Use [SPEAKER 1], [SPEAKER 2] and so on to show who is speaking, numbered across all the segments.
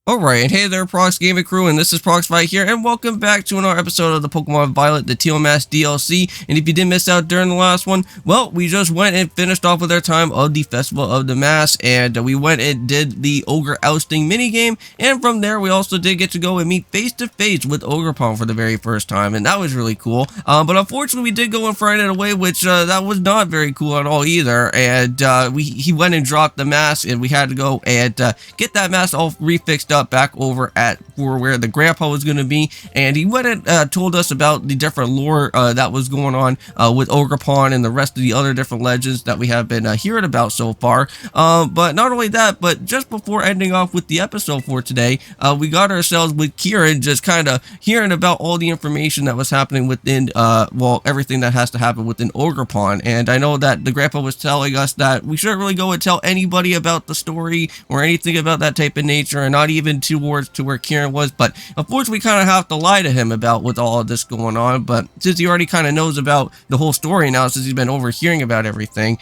[SPEAKER 1] Alright, and hey there, Prox Gaming Crew, and this is Proxify here, and welcome back to another episode of the Pokemon Violet, the Teal Mask DLC. And if you did miss out during the last one, well, we just went and finished off with our time of the Festival of the Mask, and we went and did the Ogre Ousting minigame, and from there we also did get to go and meet face-to-face with Ogerpon for the very first time, and that was really cool. But unfortunately we did go and frighten it away, which that was not very cool at all either, and he went and dropped the mask, and we had to go and get that mask all refixed up back over for where the grandpa was going to be, and he went and told us about the different lore that was going on with Ogerpon and the rest of the other different legends that we have been hearing about so far. But not only that, but just before ending off with the episode for today, we got ourselves with Kieran just kind of hearing about all the information that was happening within well, everything that has to happen within Ogerpon. And I know that the grandpa was telling us that we shouldn't really go and tell anybody about the story or anything about that type of nature, and not even towards to where Kieran was, but unfortunately we kind of have to lie to him about with all of this going on. But since he already kind of knows about the whole story now, since he's been overhearing about everything,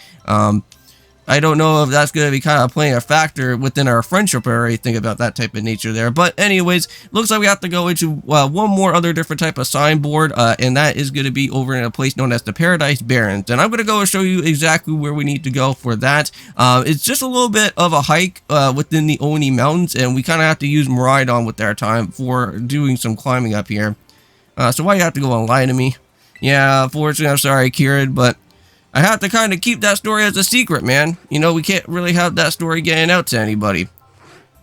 [SPEAKER 1] I don't know if that's going to be kind of playing a factor within our friendship or anything about that type of nature there. But anyways, looks like we have to go into one more other different type of signboard, and that is going to be over in a place known as the Paradise Barrens. And I'm going to go and show you exactly where we need to go for that. It's just a little bit of a hike within the Oni Mountains, and we kind of have to use Miraidon with our time for doing some climbing up here. So why do you have to go and lie to me? Yeah, unfortunately, I'm sorry, Kieran, but I have to kind of keep that story as a secret, man. You know, we can't really have that story getting out to anybody.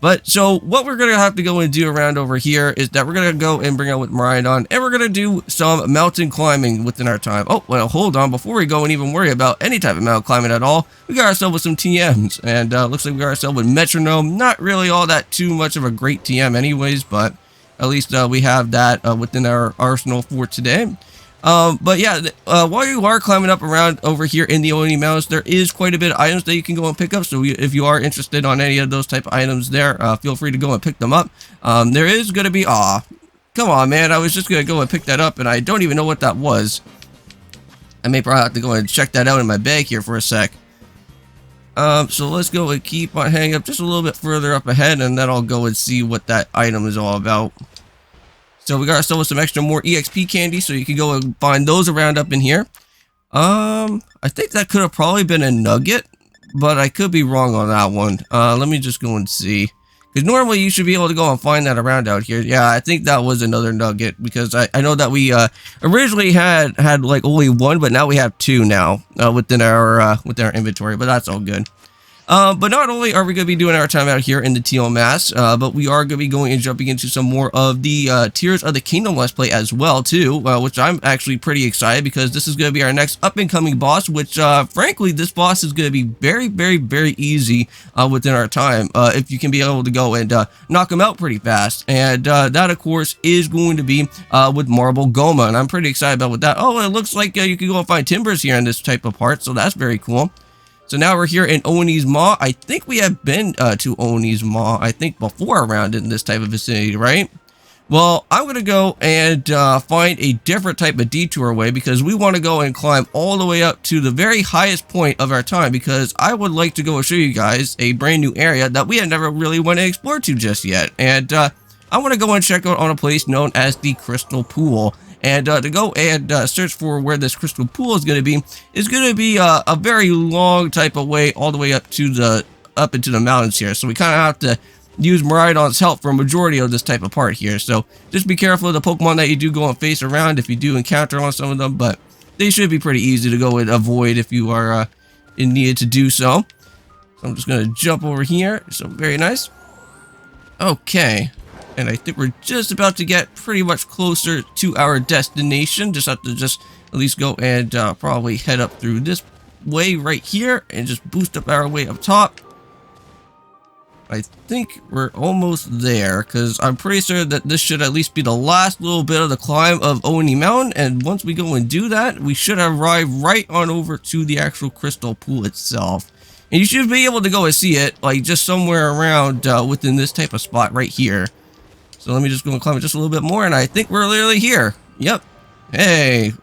[SPEAKER 1] But, so, what we're going to have to go and do around over here is that we're going to go and bring out with Miraidon, and we're going to do some mountain climbing within our time. Oh, well, hold on. Before we go and even worry about any type of mountain climbing at all, we got ourselves with some TMs. And, looks like we got ourselves with Metronome. Not really all that too much of a great TM anyways, but at least we have that within our arsenal for today. But yeah, while you are climbing up around over here in the Oni Mountains, there is quite a bit of items that you can go and pick up. So if you are interested on any of those type of items there, feel free to go and pick them up. There is going to be, come on, man. I was just going to go and pick that up, and I don't even know what that was. I may probably have to go and check that out in my bag here for a sec. So let's go and keep on hanging up just a little bit further up ahead, and then I'll go and see what that item is all about. So we got ourselves some extra more EXP candy, so you can go and find those around up in here. I think that could have probably been a nugget, but I could be wrong on that one. Let me just go and see. Because normally you should be able to go and find that around out here. Yeah, I think that was another nugget, because I know that we originally had like only one, but now we have two now within our inventory, but that's all good. But not only are we going to be doing our time out here in the Teal Mask, but we are going to be going and jumping into some more of the Tears of the Kingdom Let's Play as well, too, which I'm actually pretty excited, because this is going to be our next up-and-coming boss, which, frankly, this boss is going to be very, very, very easy within our time, if you can be able to go and knock him out pretty fast. And that, of course, is going to be with Marble Goma, and I'm pretty excited about that. Oh, it looks like you can go and find timbers here in this type of part, so that's very cool. So now we're here in Oni's Maw. I think we have been to Oni's Maw, I think, before around in this type of vicinity, right? Well, I'm going to go and find a different type of detour way, because we want to go and climb all the way up to the very highest point of our time, because I would like to go and show you guys a brand new area that we had never really went and explored to just yet. And I want to go and check out on a place known as the Crystal Pool. And to go and search for where this crystal pool is going to be a very long type of way, all the way up into the mountains here. So we kind of have to use Miraidon's help for a majority of this type of part here. So just be careful of the Pokemon that you do go and face around if you do encounter on some of them, but they should be pretty easy to go and avoid if you are in need to do so. So I'm just going to jump over here. So very nice. Okay. And I think we're just about to get pretty much closer to our destination. Just have to at least go and probably head up through this way right here and just boost up our way up top. I think we're almost there, because I'm pretty sure that this should at least be the last little bit of the climb of Oni Mountain. And once we go and do that, we should arrive right on over to the actual crystal pool itself. And you should be able to go and see it, like just somewhere around within this type of spot right here. So let me just go and climb it just a little bit more, and I think we're literally here. Yep. Hey,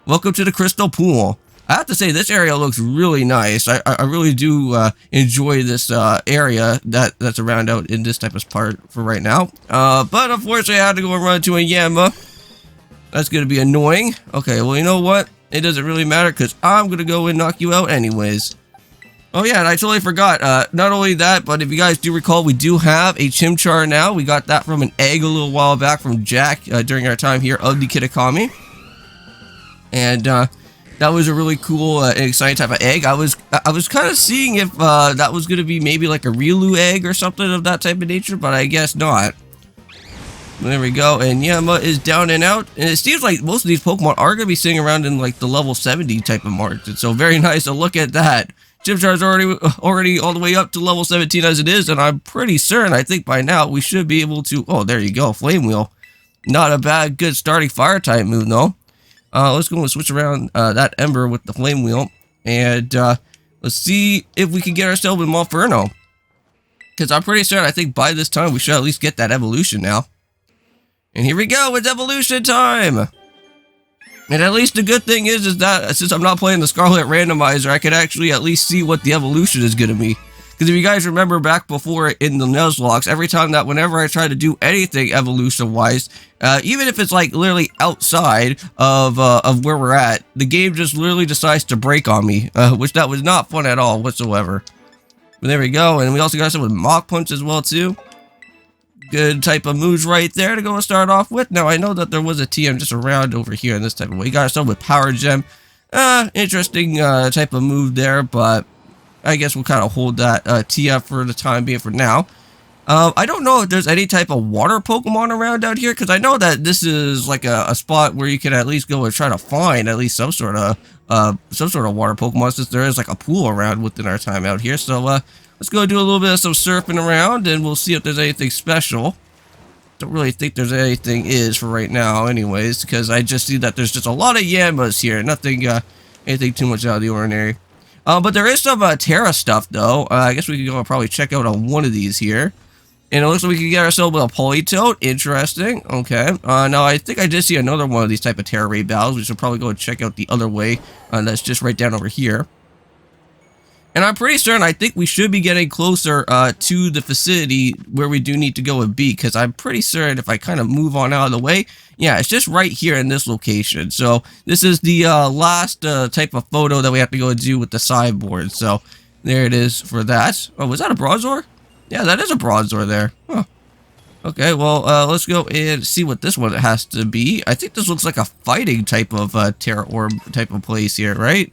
[SPEAKER 1] welcome to the Crystal Pool. I have to say this area looks really nice. I really do enjoy this area that's around out in this type of part for right now. But unfortunately I had to go and run into a Yama. That's going to be annoying. Okay, well, you know what? It doesn't really matter because I'm going to go and knock you out anyways. Oh yeah, and I totally forgot. Not only that, but if you guys do recall, we do have a Chimchar now. We got that from an egg a little while back from Jack during our time here of the Kitakami. And that was a really cool and exciting type of egg. I was kind of seeing if that was going to be maybe like a Riolu egg or something of that type of nature, but I guess not. There we go, and Yama is down and out, and it seems like most of these Pokemon are going to be sitting around in like the level 70 type of marks, and so very nice to look at that. Chimchar's already all the way up to level 17 as it is, and I'm pretty certain, I think by now, we should be able to... Oh, there you go, Flame Wheel. Not a bad, good starting fire type move, though. Let's go and switch around that Ember with the Flame Wheel, and let's see if we can get ourselves with Monferno. Because I'm pretty certain, I think by this time, we should at least get that evolution now. And here we go, it's evolution time! And at least the good thing is that since I'm not playing the Scarlet Randomizer, I can actually at least see what the evolution is going to be. Because if you guys remember back before in the Nuzlocke, every time that whenever I try to do anything evolution-wise, even if it's like literally outside of where we're at, the game just literally decides to break on me, which that was not fun at all whatsoever. But there we go, and we also got some with Mach Punch as well too. Good type of moves right there to go and start off with. Now, I know that there was a TM just around over here in this type of way. You got ourselves with Power Gem. Interesting type of move there, but I guess we'll kind of hold that TF for the time being for now. I don't know if there's any type of water Pokemon around out here, because I know that this is like a spot where you can at least go and try to find at least some sort of water Pokemon, since there is like a pool around within our time out here. So, let's go do a little bit of some surfing around, and we'll see if there's anything special. Don't really think there's anything for right now anyways, because I just see that there's just a lot of Yamas here. Nothing, anything too much out of the ordinary. But there is some Terra stuff, though. I guess we can go and probably check out on one of these here. And it looks like we can get ourselves with a Politoed. Interesting. Okay. Now, I think I did see another one of these type of Terra Raid battles. We should probably go and check out the other way. That's just right down over here. And I'm pretty certain I think we should be getting closer to the facility where we do need to go and be, because I'm pretty certain if I kind of move on out of the way, yeah, it's just right here in this location. So this is the last type of photo that we have to go and do with the Signboard. So there it is for that. Oh, was that a Bronzor? Yeah, that is a Bronzor there. Huh. Okay, well, let's go and see what this one has to be. I think this looks like a fighting type of Terra Orb type of place here, right?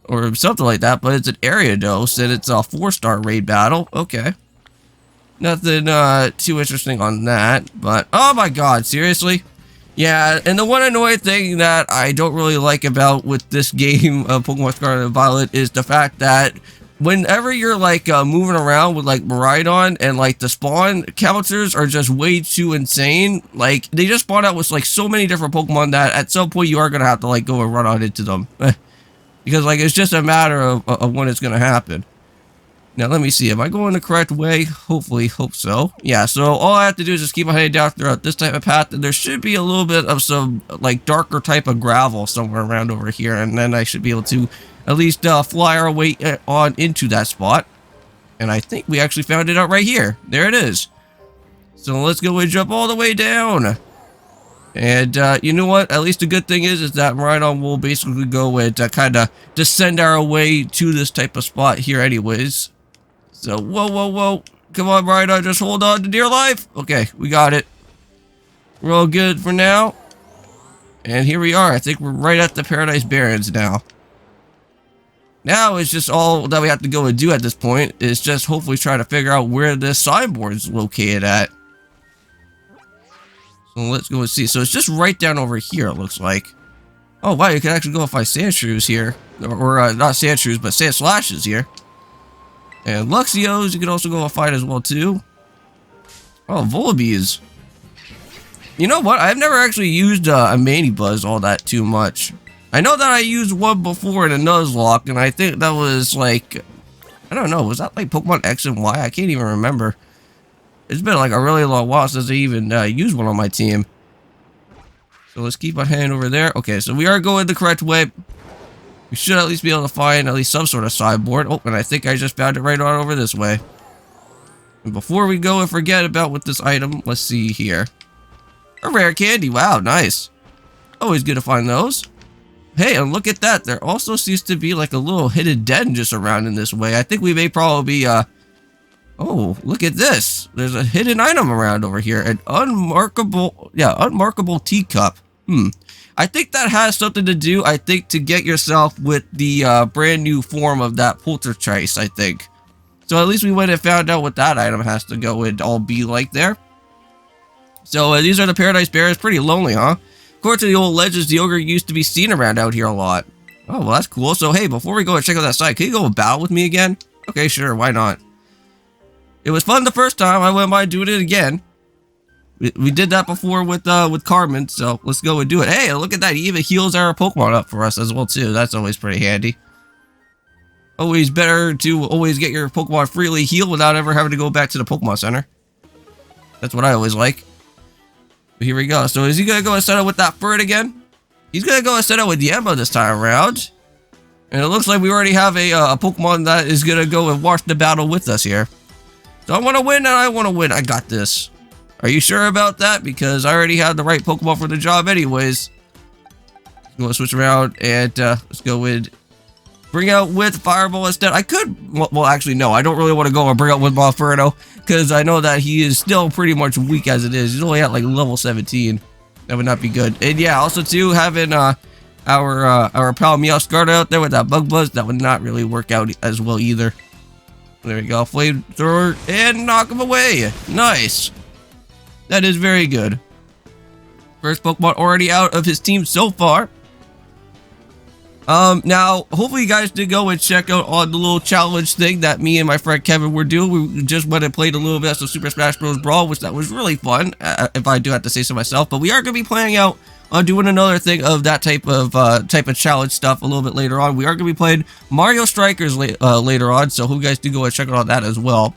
[SPEAKER 1] Or something like that, but it's an area dose, and it's a 4-star raid battle. Okay. Nothing too interesting on that, but oh my god, seriously? Yeah, and the one annoying thing that I don't really like about with this game of Pokemon Scarlet and Violet is the fact that whenever you're like moving around with like Miraidon, and like the spawn counters are just way too insane. Like they just spawn out with like so many different Pokemon that at some point you are gonna have to like go and run on into them. Because, like, it's just a matter of when it's going to happen. Now, let me see. Am I going the correct way? Hopefully, hope so. Yeah, so all I have to do is just keep my head down throughout this type of path. And there should be a little bit of some, like, darker type of gravel somewhere around over here. And then I should be able to at least fly our way on into that spot. And I think we actually found it out right here. There it is. So let's go and jump all the way down. And, you know what? At least the good thing is that Miraidon will basically go and kind of descend our way to this type of spot here anyways. So, whoa, whoa, whoa. Come on, Miraidon, just hold on to dear life. Okay, we got it. We're all good for now. And here we are. I think we're right at the Paradise Barrens now. Now it's just all that we have to go and do at this point is just hopefully try to figure out where this Signboard is located at. So let's go and see. So it's just right down over here, it looks like. Oh, wow, you can actually go and find Sandshrews here. Or not Sandshrews, but Sandslashes here. And Luxios, you can also go and find as well, too. Oh, Volibes. You know what? I've never actually used a Manibuzz all that too much. I know that I used one before in a Nuzlocke, and I think that was like... I don't know, was that like Pokemon X and Y? I can't even remember. It's been like a really long while since I even used one on my team. So let's keep our hand over there. Okay, so we are going the correct way. We should at least be able to find at least some sort of sideboard. Oh, and I think I just found it right on over this way. And before we go and forget about what this item, let's see here. A rare candy. Wow, nice. Always good to find those. Hey, and look at that. There also seems to be like a little hidden den just around in this way. I think we may probably be, oh, look at this. There's a hidden item around over here. An unmarkable teacup. I think that has something to do, I think, to get yourself with the brand new form of that poltergeist, I think. So at least we went and found out what that item has to go and all be like there. So these are the Paradise Barrens. Pretty lonely, huh? According to the old legends, the ogre used to be seen around out here a lot. Oh, well, that's cool. So, hey, before we go and check out that site, can you go and battle with me again? Okay, sure, why not? It was fun the first time. I wouldn't mind doing it again. We did that before with Carmen, so let's go and do it. Hey, look at that. He even heals our Pokemon up for us as well, too. That's always pretty handy. Always better to always get your Pokemon freely healed without ever having to go back to the Pokemon Center. That's what I always like. But here we go. So is he going to go and set up with that Furt again? He's going to go and set up with Yambo this time around. And it looks like we already have a Pokemon that is going to go and watch the battle with us here. So I want to win and I want to win. I got this. Are you sure about that? Because I already have the right Pokemon for the job anyways. Let's go and switch around and let's go with... Bring out with Fireball instead. I could... Well, actually, no. I don't really want to go and bring out with Monferno. Because I know that he is still pretty much weak as it is. He's only at like level 17. That would not be good. And yeah, also too, having our pal Meowscarda out there with that Bug Buzz, that would not really work out as well either. There we go. Flamethrower. And knock him away. Nice. That is very good. First Pokemon already out of his team so far. Now, hopefully you guys did go and check out on the little challenge thing that me and my friend Kevin were doing. We just went and played a little bit of Super Smash Bros. Brawl, which that was really fun, if I do have to say so myself. But we are going to be planning out on doing another thing of that type of challenge stuff a little bit later on. We are going to be playing Mario Strikers later on, so hope you guys do go and check out on that as well.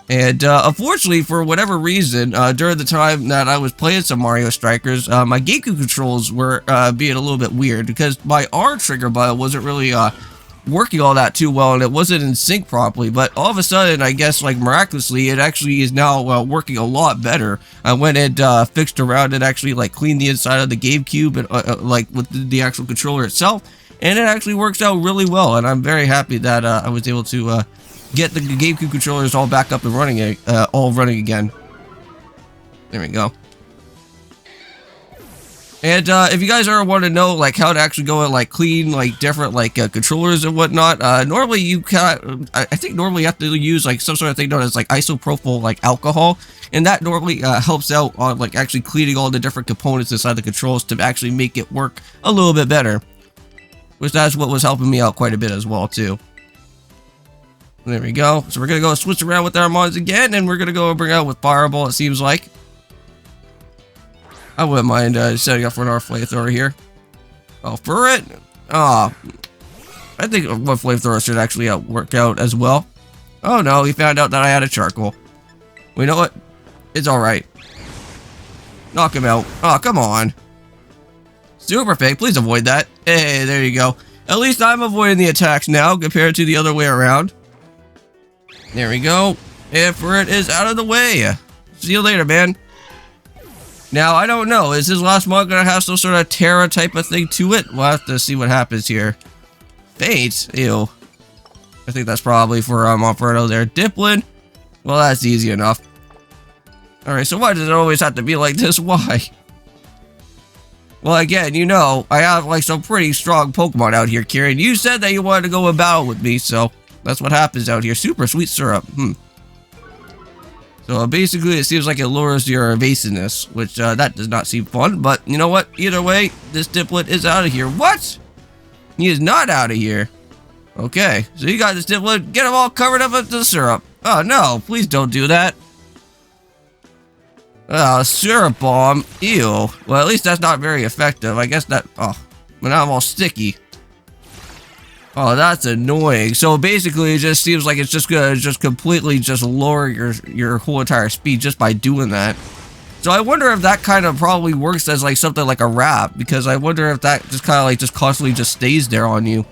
[SPEAKER 1] And unfortunately, for whatever reason, during the time that I was playing some Mario Strikers, my GameCube controls were being a little bit weird because my R trigger button wasn't really working all that too well, and it wasn't in sync properly. But all of a sudden, I guess, like miraculously, it actually is now working a lot better. I went and fixed around and actually like cleaned the inside of the GameCube and like with the actual controller itself, and it actually works out really well. And I'm very happy that I was able to get the GameCube controllers all back up and running, all running again. There we go. And if you guys ever want to know like how to actually go and like clean like different like controllers and whatnot, normally you can I think normally you have to use like some sort of thing known as like isopropyl like alcohol, and that normally helps out on like actually cleaning all the different components inside the controls to actually make it work a little bit better, which that's what was helping me out quite a bit as well too. There we go. So we're going to go switch around with our mods again, and we're going to go bring out with Fireball, it seems like. I wouldn't mind setting up for another Flamethrower here. Oh, for it? I think one Flamethrower should actually work out as well. Oh no, he found out that I had a Charcoal. Well, you know what? It's alright. Knock him out. Oh, come on. Super Fake, please avoid that. Hey, there you go. At least I'm avoiding the attacks now compared to the other way around. There we go. And Furt is out of the way. See you later, man. Now, I don't know. Is his last mod going to have some sort of Terra type of thing to it? We'll have to see what happens here. Fate? Ew. I think that's probably for Monferno there. Dipplin? Well, that's easy enough. Alright, so why does it always have to be like this? Why? Well, again, you know, I have like some pretty strong Pokemon out here, Kieran. You said that you wanted to go in battle with me, so that's what happens out here. Super sweet syrup. So basically, it seems like it lowers your evasiveness, which that does not seem fun. But you know what? Either way, this Diplet is out of here. What? He is not out of here. Okay, so you got this Diplet. Get him all covered up with the syrup. Oh no, please don't do that. Oh, syrup bomb. Ew. Well, at least that's not very effective. I guess that... Oh, but now I'm all sticky. Oh, that's annoying. So basically, it just seems like it's just gonna completely just lower your whole entire speed just by doing that. So I wonder if that kind of probably works as like something like a wrap, because I wonder if that just kind of like just constantly just stays there on you.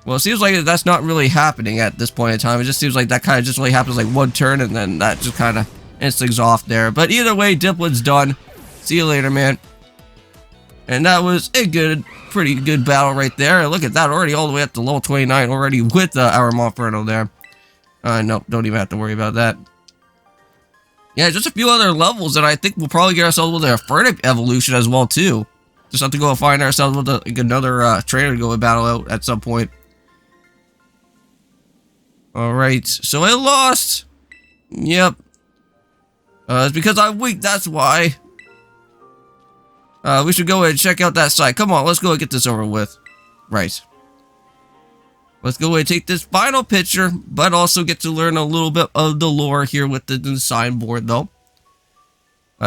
[SPEAKER 1] Well, it seems like that's not really happening at this point in time. It just seems like that kind of just really happens like one turn, and then that just kind of ends things off there. But either way, Diplin's done. See you later, man. And that was a pretty good battle right there. Look at that, already all the way up to level 29 already with our Monferno there. Nope, don't even have to worry about that. Yeah, just a few other levels, and I think we'll probably get ourselves with a Furnace evolution as well, too. Just have to go and find ourselves with like another trainer to go and battle out at some point. Alright, so I lost. Yep. It's because I'm weak, that's why. We should go and check out that site. Come on, let's go and get this over with. Right. Let's go and take this final picture, but also get to learn a little bit of the lore here with the signboard, though.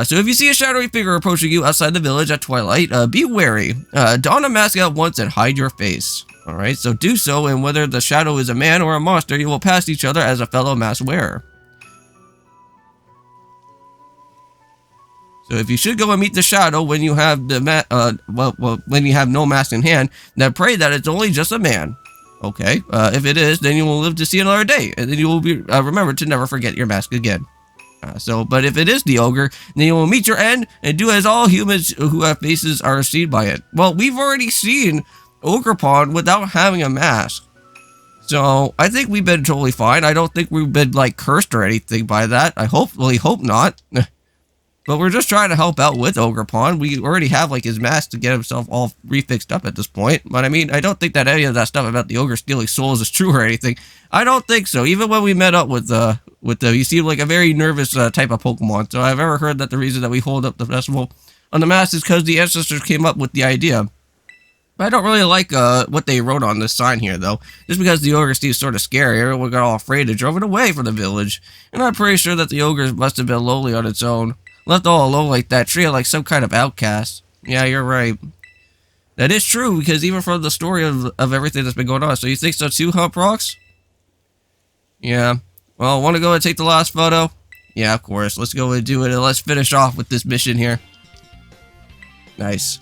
[SPEAKER 1] So if you see a shadowy figure approaching you outside the village at twilight, be wary. Don a mask at once and hide your face. Alright, so do so, and whether the shadow is a man or a monster, you will pass each other as a fellow mask wearer. So if you should go and meet the shadow when you have the when you have no mask in hand, then pray that it's only just a man. Okay, if it is, then you will live to see another day, and then you will be remember to never forget your mask again. But if it is the ogre, then you will meet your end and do as all humans who have faces are seen by it. Well, we've already seen Ogrepon without having a mask, so I think we've been totally fine. I don't think we've been like cursed or anything by that. I hopefully hope not. But we're just trying to help out with Ogrepon. We already have like his mask to get himself all refixed up at this point. But I mean, I don't think that any of that stuff about the ogre stealing souls is true or anything. I don't think so. Even when we met up with he seemed like a very nervous type of Pokemon. So I've ever heard that the reason that we hold up the festival on the mask is because the ancestors came up with the idea. But I don't really like what they wrote on this sign here, though. Just because the ogre seems sort of scary, everyone got all afraid and drove it away from the village. And I'm pretty sure that the ogre must have been lonely on its own. Left all alone like that, treated like some kind of outcast. Yeah, you're right. That is true, because even from the story of everything that's been going on. So you think so too, huh, Prox? Yeah. Well, want to go and take the last photo? Yeah, of course. Let's go and do it, and let's finish off with this mission here. Nice.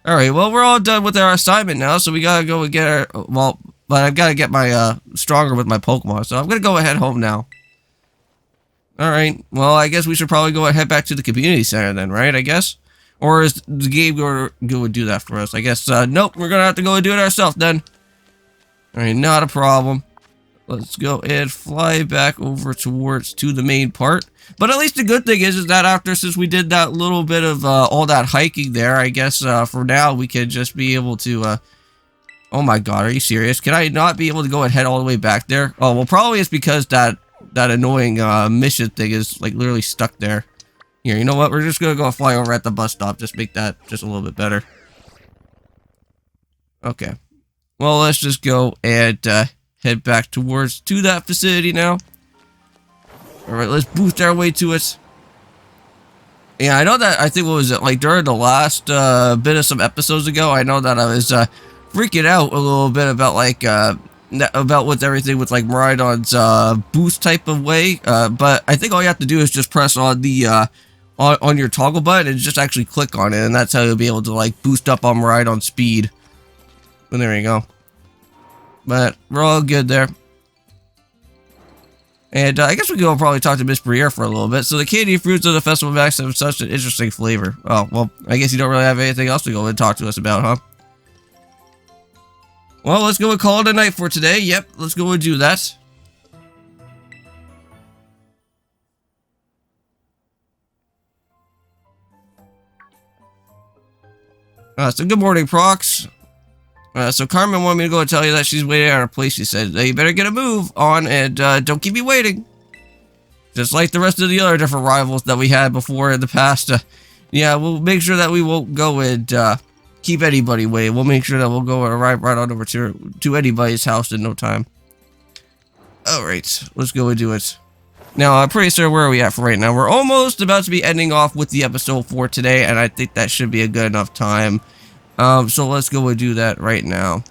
[SPEAKER 1] Alright, well, we're all done with our assignment now, so we gotta go and get our... Well, but I've gotta get my, stronger with my Pokemon, so I'm gonna go head home now. Alright, well, I guess we should probably go and head back to the community center then, right, I guess? Or is the game going to go and do that for us? I guess, nope, we're going to have to go and do it ourselves then. Alright, not a problem. Let's go and fly back over to the main part. But at least the good thing is that after, since we did that little bit of, all that hiking there, I guess, for now, we can just be able to, oh my god, are you serious? Can I not be able to go and head all the way back there? Oh, well, probably it's because that annoying mission thing is like literally stuck there. Here, you know what? We're just gonna go fly over at the bus stop. Just make that just a little bit better. Okay. Well, let's just go and head back to that facility now. Alright, let's boost our way to it. Yeah, I know that, I think, what was it, like during the last bit of some episodes ago, I know that I was freaking out a little bit about like about with everything with like Miraidon's boost type of way, but I think all you have to do is just press on the on your toggle button and just actually click on it, and that's how you'll be able to like boost up on Miraidon's speed. And there you go. But we're all good there. And I guess we can probably talk to Miss Briere for a little bit. So the candy fruits of the festival Max have such an interesting flavor. Oh, well, I guess you don't really have anything else to go and talk to us about, huh? Well, let's go and call it a night for today. Yep, let's go and do that. So good morning, Prox. So Carmen wanted me to go and tell you that she's waiting at her place. She said, hey, you better get a move on and don't keep me waiting. Just like the rest of the other different rivals that we had before in the past. Yeah, we'll make sure that we won't go and keep anybody waiting. We'll make sure that we'll go and arrive right on over to anybody's house in no time. Alright, let's go and do it. Now, I'm pretty sure where are we at for right now. We're almost about to be ending off with the episode for today, and I think that should be a good enough time. So let's go and do that right now.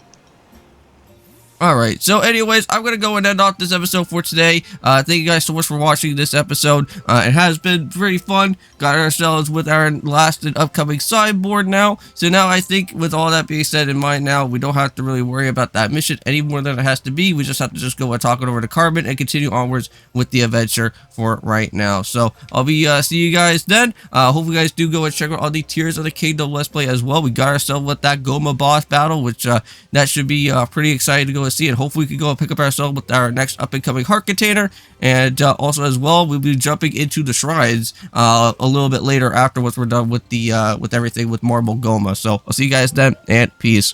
[SPEAKER 1] Alright, so anyways, I'm going to go and end off this episode for today. Thank you guys so much for watching this episode. It has been pretty fun. Got ourselves with our last and upcoming sideboard now. So now I think with all that being said in mind now, we don't have to really worry about that mission any more than it has to be. We just have to just go and talk it over to Carbon and continue onwards with the adventure for right now. So I'll be see you guys then. Hope you guys do go and check out all the Tears of the Kingdom Let's Play as well. We got ourselves with that Goma boss battle, which that should be pretty exciting to go and see, and hopefully we can go and pick up ourselves with our next up and coming heart container. And also as well, we'll be jumping into the shrines a little bit later after once we're done with the with everything with Marble Goma. So I'll see you guys then, and peace.